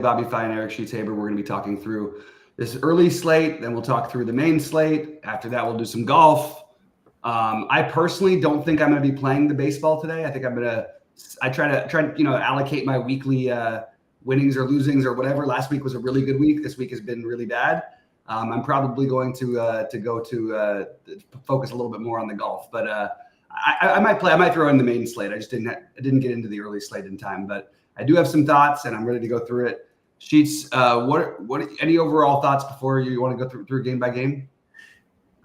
Bobby Fine and Eric Sheets Haber. We're going to be talking through this early slate. Then we'll talk through the main slate. After that, we'll do some golf. I personally don't think I'm going to be playing the baseball today. I think I try to allocate my weekly winnings or losings or whatever. Last week was a really good week. This week has been really bad. I'm probably going to focus a little bit more on the golf, but I might play. I might throw in the main slate. I didn't get into the early slate in time, but I do have some thoughts and I'm ready to go through it. Sheets, what any overall thoughts before you want to go through game by game?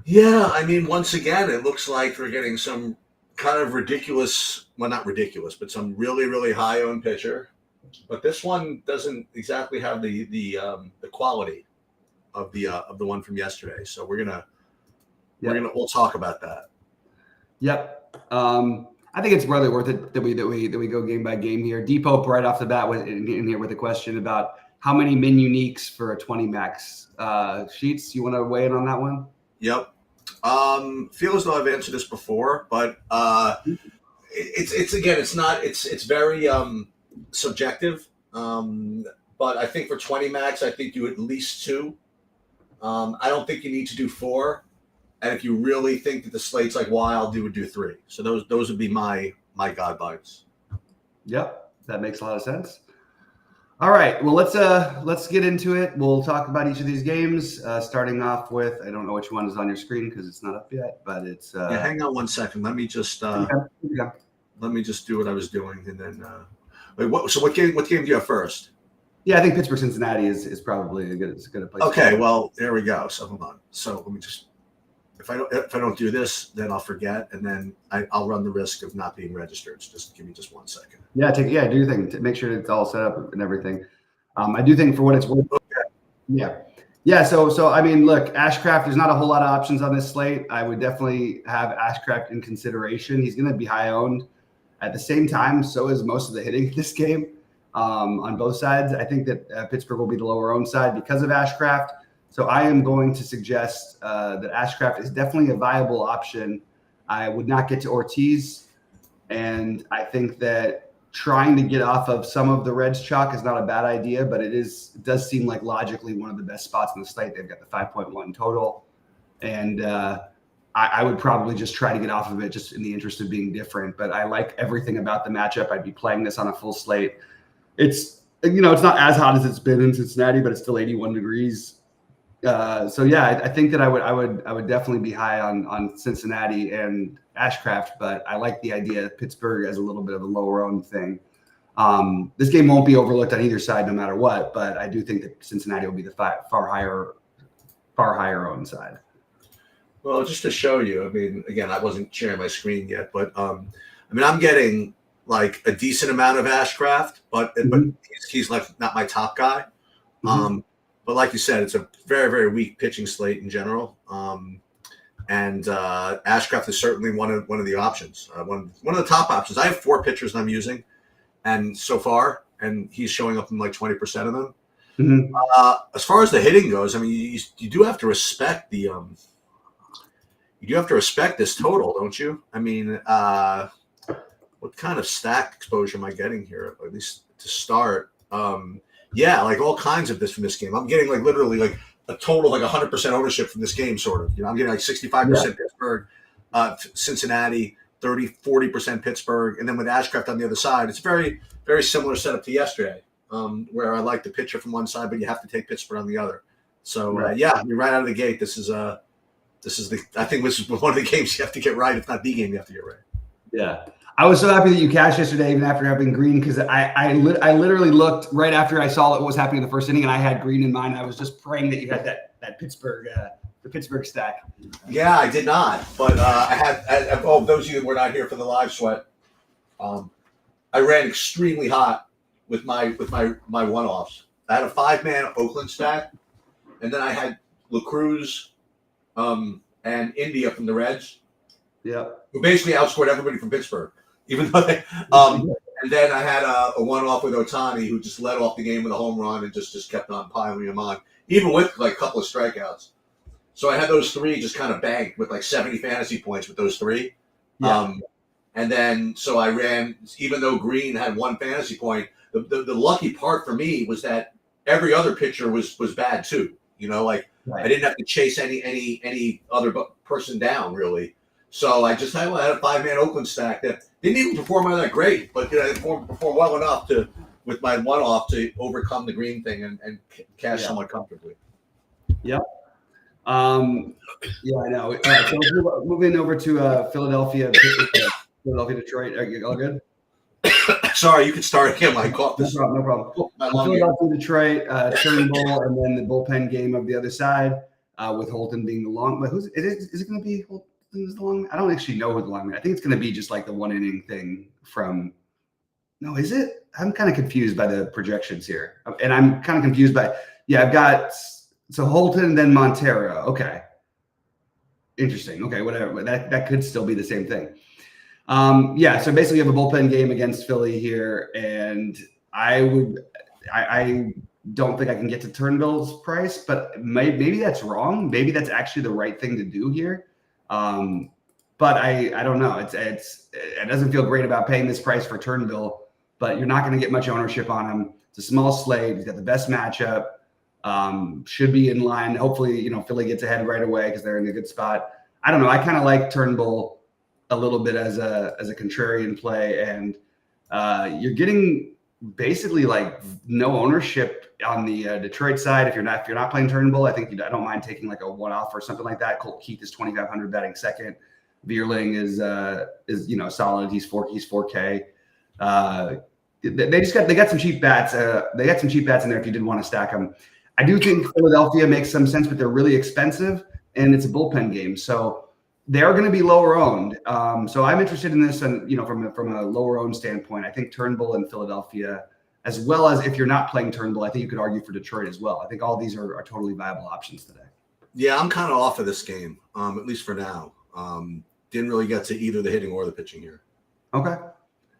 Yeah, I mean, once again, it looks like we're getting some kind of ridiculous, well, not ridiculous, but some really, really high-owned pitcher. But this one doesn't exactly have the quality of the one from yesterday. So we'll talk about that. Yep. I think it's really worth it that we go game by game here. Depot right off the bat in here with a question about how many min uniques for a 20 max. Sheets, you want to weigh in on that one? Yep. Feel as though I've answered this before, but it's very subjective. But I think for 20 max, I think you at least 2. I don't think you need to do 4. And if you really think that the slate's like wild, you would do 3. So those would be my God bites. Yep, that makes a lot of sense. All right, well let's get into it. We'll talk about each of these games, starting off with, I don't know which one is on your screen because it's not up yet, but it's. Hang on one second. Let me just let me just do what I was doing, and then. What game do you have first? Yeah, I think Pittsburgh Cincinnati is probably a good place. Okay, well there we go. So hold on. So let me just. If I don't do this, then I'll forget, and then I'll run the risk of not being registered. So just give me just 1 second. Yeah, do your thing. Make sure it's all set up and everything. I do think for what it's worth. Okay. Yeah. So I mean, look, Ashcraft. There's not a whole lot of options on this slate. I would definitely have Ashcraft in consideration. He's going to be high owned. At the same time, so is most of the hitting this game on both sides. I think that Pittsburgh will be the lower owned side because of Ashcraft. So I am going to suggest that Ashcraft is definitely a viable option. I would not get to Ortiz, and I think that trying to get off of some of the Reds chalk is not a bad idea, but it does seem like logically one of the best spots in the slate. They've got the 5.1 total, and I would probably just try to get off of it just in the interest of being different. But I like everything about the matchup. I'd be playing this on a full slate. It's not as hot as it's been in Cincinnati, but it's still 81 degrees. So yeah, I think that I would definitely be high on Cincinnati and Ashcraft, but I like the idea of Pittsburgh as a little bit of a lower owned thing. This game won't be overlooked on either side, no matter what, but I do think that Cincinnati will be the far higher owned side. Well, just to show you, I mean, again, I wasn't sharing my screen yet, but I mean, I'm getting like a decent amount of Ashcraft, but he's like not my top guy. Mm-hmm. But like you said, it's a very, very weak pitching slate in general. And Ashcraft is certainly one of the options, one of the top options. I have 4 pitchers I'm using, and so far, and he's showing up in like 20% of them. Mm-hmm. As far as the hitting goes, I mean, you do have to respect the you do have to respect this total, don't you? I mean, what kind of stack exposure am I getting here? At least to start. Yeah, like all kinds of this from this game. I'm getting like literally like a total of like 100% ownership from this game, sort of. I'm getting like 65% Pittsburgh, Cincinnati, 40% Pittsburgh, and then with Ashcraft on the other side, it's very, very similar setup to yesterday, where I like the pitcher from one side, but you have to take Pittsburgh on the other. So yeah, you're right out of the gate. I think this is one of the games you have to get right, if not the game you have to get right. Yeah. I was so happy that you cashed yesterday, even after having Green, because I literally looked right after I saw what was happening in the first inning, and I had Green in mind. I was just praying that you had that Pittsburgh the Pittsburgh stack. Yeah, I did not, but I had. Those of you that were not here for the live sweat, I ran extremely hot with my one-offs. I had a 5-man Oakland stack, and then I had LaCruz and India from the Reds. Yeah, who basically outscored everybody from Pittsburgh, even though they. And then I had a one-off with Ohtani, who just led off the game with a home run and just kept on piling him on, even with like a couple of strikeouts. So I had those 3 just kind of banked with like 70 fantasy points with those 3. Yeah. And then so I ran, even though Green had 1 fantasy point. The lucky part for me was that every other pitcher was bad too. You know, like Right. I didn't have to chase any other person down really. So I had a 5-man Oakland stack that didn't even perform all that great, but it performed well enough to with my one-off to overcome the green thing and cash somewhat comfortably. Yep. Yeah, I know. All right, so moving over to Philadelphia, Detroit. Are you all good? Sorry, you can start again. My cough. No problem. Philadelphia, Detroit, Turnbull, and then the bullpen game of the other side with Holton being the long. But is it going to be Holton as the long? I don't actually know who the long. I think it's going to be just like the 1 inning thing from. No, is it? I'm kind of confused by the projections here, and I'm kind of confused by. Yeah, I've got Holton, then Montero. Okay, interesting. Okay, whatever. That could still be the same thing. Yeah, so basically you have a bullpen game against Philly here, and I don't think I can get to Turnbull's price, but maybe that's wrong. Maybe that's actually the right thing to do here. But I don't know. It doesn't feel great about paying this price for Turnbull, but you're not going to get much ownership on him. It's a small slate. He's got the best matchup. Should be in line. Hopefully, Philly gets ahead right away because they're in a good spot. I don't know. I kind of like Turnbull a little bit as a contrarian play, and you're getting basically like no ownership on the Detroit side. If you're not playing Turnbull, I don't mind taking like a one-off or something like that. Colt Keith is 2,500 batting second. Vierling is solid. He's 4K. They got some cheap bats. They got some cheap bats in there if you did want to stack them. I do think Philadelphia makes some sense, but they're really expensive, and it's a bullpen game, so they are going to be lower owned. So I'm interested in this, and from a lower owned standpoint, I think Turnbull and Philadelphia, as well as if you're not playing Turnbull, I think you could argue for Detroit as well. I think all these are totally viable options today. Yeah, I'm kind of off of this game, at least for now. Didn't really get to either the hitting or the pitching here. Okay.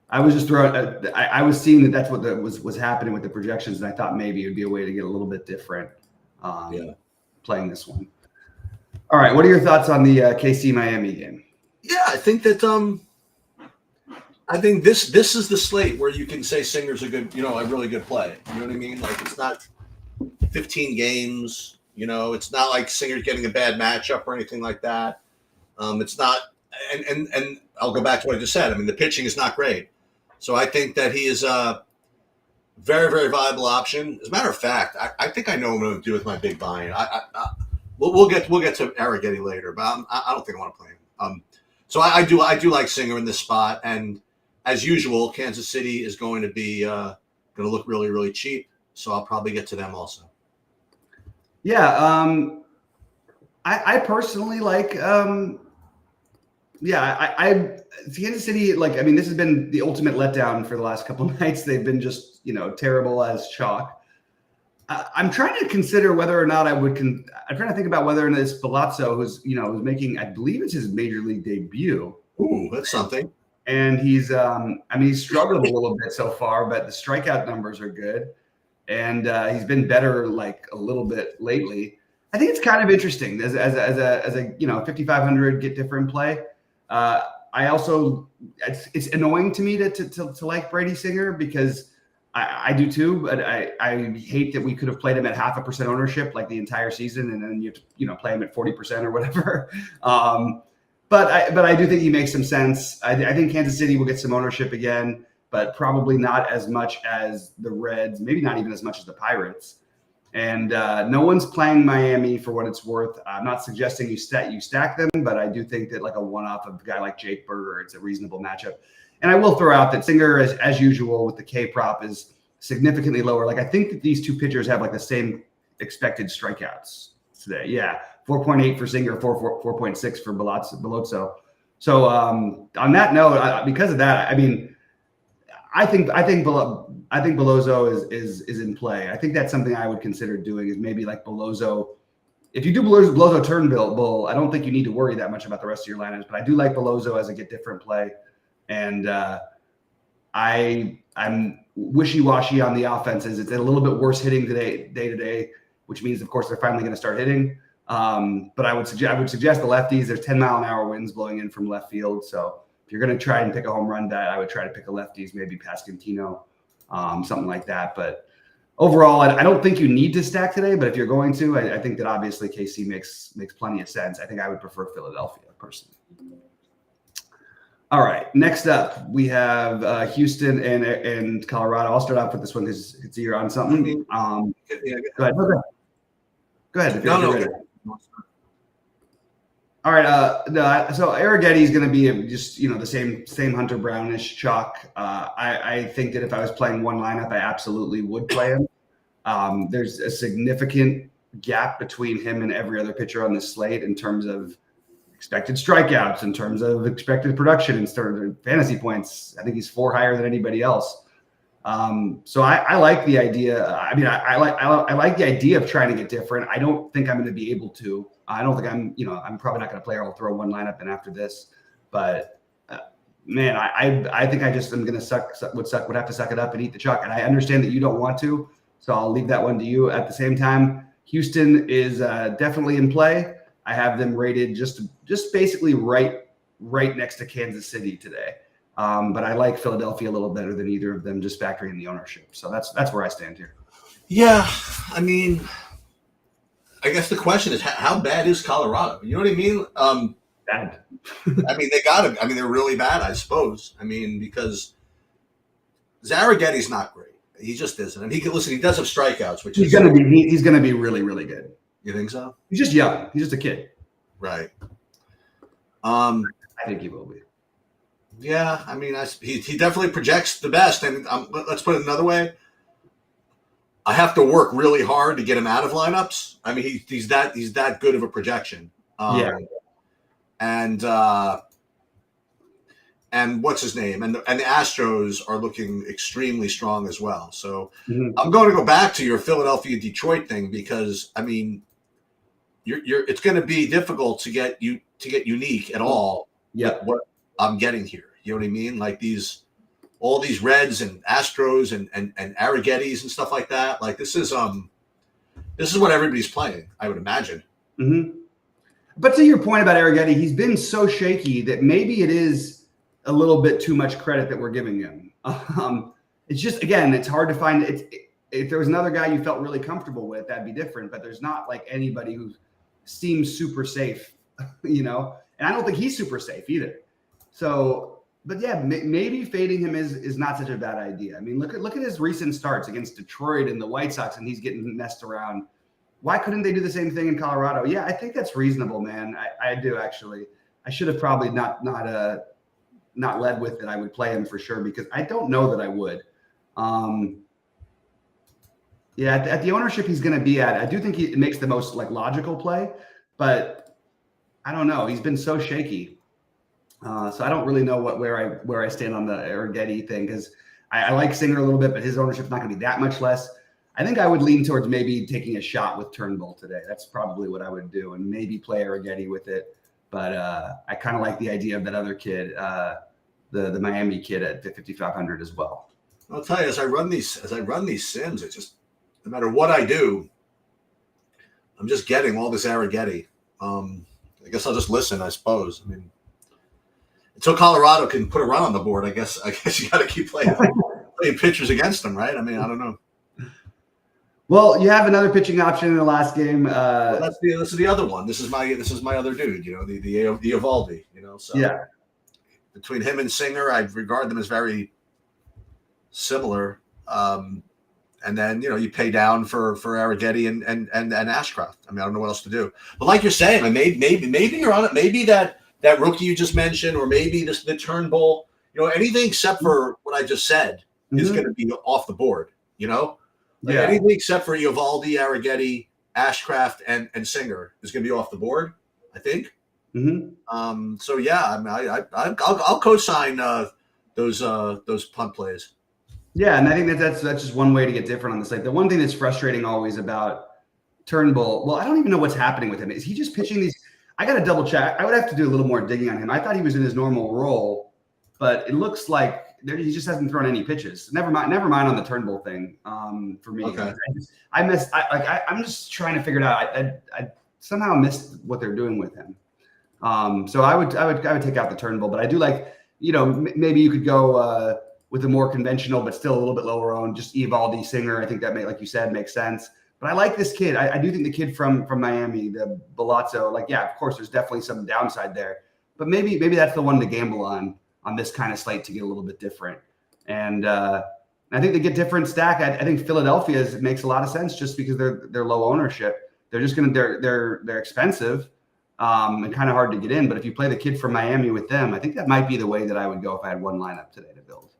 I was just throwing. I was seeing that's what was happening with the projections, and I thought maybe it would be a way to get a little bit different. Playing this one. All right, what are your thoughts on the KC Miami game? Yeah, I think that this is the slate where you can say Singer's a really good play. You know what I mean? Like it's not 15 games. It's not like Singer's getting a bad matchup or anything like that. It's not, and I'll go back to what I just said. I mean, the pitching is not great. So I think that he is a very, very viable option. As a matter of fact, I think I know what I'm going to do with my big buy-in. We'll get to Arrighetti later, but I don't think I want to play him. So I do like Singer in this spot, and as usual, Kansas City is going to be going to look really, really cheap. So I'll probably get to them also. Yeah, I personally like. Kansas City, this has been the ultimate letdown for the last couple of nights. They've been just, terrible as chalk. I'm trying to consider whether or not I'm trying to think about whether or not this Palazzo, who's making, I believe it's his major league debut. Ooh, that's something. And he's struggled a little bit so far, but the strikeout numbers are good. And he's been better like a little bit lately. I think it's kind of interesting as a 5,500 get different play. I also, it's annoying to me to like Brady Singer because I do too, but I hate that we could have played him at 0.5% ownership like the entire season, and then you play him at 40% or whatever. But I do think he makes some sense. I think Kansas City will get some ownership again, but probably not as much as the Reds, maybe not even as much as the Pirates. And no one's playing Miami for what it's worth. I'm not suggesting you stack them, but I do think that like a one-off of a guy like Jake Berger, it's a reasonable matchup. And I will throw out that Singer, as usual with the K prop, is significantly lower. Like I think that these two pitchers have like the same expected strikeouts today. Yeah, 4.8 for Singer, 4.6 for Belozzo. So on that note, because of that, I mean, I think Belozzo is in play. I think that's something I would consider doing is maybe like Belozzo. If you do Belozzo Turnbull, I don't think you need to worry that much about the rest of your lineups. But I do like Belozzo as a get different play, and I'm wishy-washy on the offenses. It's a little bit worse hitting day to day, which means of course they're finally going to start hitting. But I would suggest the lefties. There's 10-mile-an-hour winds blowing in from left field, so if you're going to try and pick a home run bet, I would try to pick a lefties, maybe Pascantino, something like that. But overall, I don't think you need to stack today, but if you're going to, I think that obviously KC makes plenty of sense. I think I would prefer Philadelphia personally. All right, next up we have Houston and Colorado. I'll start off with this one because it's you're on something. Go ahead. Go ahead. If you're ready. All right. So Arrighetti is going to be just the same Hunter Brownish chalk. I think that if I was playing one lineup, I absolutely would play him. There's a significant gap between him and every other pitcher on this slate in terms of expected strikeouts, in terms of expected production, in terms of fantasy points. I think he's 4 higher than anybody else. So I like the idea. I mean, I like the idea of trying to get different. I don't think I'm going to be able to. I don't think I'm probably not going to play, or I'll throw one lineup in after this. But man, I think I just am going to would have to suck it up and eat the chalk. And I understand that you don't want to, so I'll leave that one to you. At the same time, Houston is definitely in play. I have them rated just basically right next to Kansas City today. But I like Philadelphia a little better than either of them, just factoring in the ownership. So that's where I stand here. Yeah, I mean, I guess the question is how bad is Colorado? You know what I mean? Bad. I mean, they got it. I mean, they're really bad, I suppose. I mean, because Arrighetti's not great. He just isn't. And he does have strikeouts, which he's gonna be really, really good. You think so? He's just young. He's just a kid. Right. I think he will be. Yeah, I mean, he definitely projects the best. And let's put it another way. I have to work really hard to get him out of lineups. I mean, he's that good of a projection. Yeah. And what's his name? And the Astros are looking extremely strong as well. So I'm going to go back to your Philadelphia Detroit thing because I mean, it's going to be difficult to get unique at all. Yeah. What I'm getting here, you know what I mean? Like all these Reds and Astros and Arrighettis and stuff like that. Like this is what everybody's playing, I would imagine. Mm-hmm. But to your point about Arrighetti, he's been so shaky that maybe it is a little bit too much credit that we're giving him. It's just, again, it's hard to find. If there was another guy you felt really comfortable with, that'd be different. But there's not like anybody who seems super safe, And I don't think he's super safe either. So, but yeah, maybe fading him is not such a bad idea. I mean, look at his recent starts against Detroit and the White Sox, and he's getting messed around. Why couldn't they do the same thing in Colorado? Yeah, I think that's reasonable, man. I do actually. I should have probably not led with it. I would play him for sure because I don't know that I would. Yeah, at the ownership he's going to be at, I do think it makes the most logical play, but I don't know. He's been so shaky, so I don't really know where I stand on the Arrighetti thing because I like Singer a little bit, but his ownership's not going to be that much less. I think I would lean towards maybe taking a shot with Turnbull today. That's probably what I would do, and maybe play Arrighetti with it. But I kind of like the idea of that other kid, the Miami kid at 5,500 as well. I'll tell you, as I run these sims, it just no matter what I do, I'm just getting all this Arrighetti. I guess I'll just listen. I suppose. I mean, until Colorado can put a run on the board, I guess you got to keep playing pitchers against them, right? I mean, I don't know. Well, you have another pitching option in the last game. This is the other one. This is my other dude. The Eovaldi. So yeah. Between him and Singer, I regard them as very similar. And then you pay down for Arrighetti and Ashcraft. I mean, I don't know what else to do. But like you're saying, I mean, maybe you're on it. Maybe that rookie you just mentioned, or maybe the Turnbull. Anything except for what I just said is going to be off the board. Anything except for Eovaldi, Arrighetti, Ashcraft, and Singer is going to be off the board, I think. Mm-hmm. So yeah, I mean, I'll co-sign those punt plays. Yeah, and I think that's just one way to get different on the slate. The one thing that's frustrating always about Turnbull, well, I don't even know what's happening with him. Is he just pitching these? I got to double check. I would have to do a little more digging on him. I thought he was in his normal role, but it looks like he just hasn't thrown any pitches. Never mind on the Turnbull thing. For me, okay. I'm just trying to figure it out. I somehow missed what they're doing with him. So I would take out the Turnbull, but I do like maybe you could go with a more conventional but still a little bit lower owned, just Evaldi Singer. I think that like you said, makes sense. But I like this kid. I do think the kid from Miami, the Balazzo, like, yeah, of course, there's definitely some downside there. But maybe that's the one to gamble on this kind of slate to get a little bit different. And I think they get different stack. I think Philadelphia makes a lot of sense just because they're low ownership. They're just they're expensive and kind of hard to get in. But if you play the kid from Miami with them, I think that might be the way that I would go if I had one lineup today to build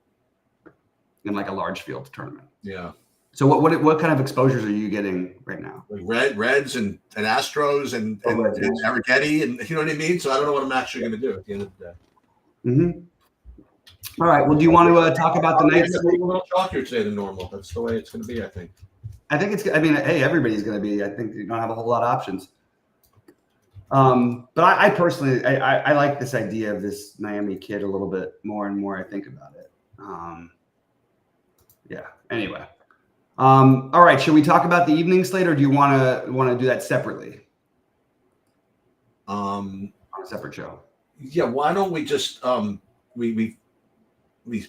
in like a large field tournament. Yeah. So what kind of exposures are you getting right now? Like Reds and Astros and Arrighetti, and you know what I mean? So I don't know what I'm actually going to do at the end of the day. Mm-hmm. All right. Well, do you want to talk about the night? A little chalkier today than normal. That's the way it's going to be, I think. I mean, hey, everybody's going to be. I think you don't have a whole lot of options. But I personally, I like this idea of this Miami kid a little bit more and more I think about it. Yeah. Anyway. All right. Should we talk about the evening slate, or do you want to do that separately? On a separate show. Yeah. Why don't we just we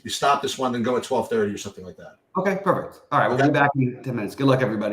stop this one and go at 12:30 or something like that? Okay. Perfect. All right. We'll be back in 10 minutes. Good luck, everybody.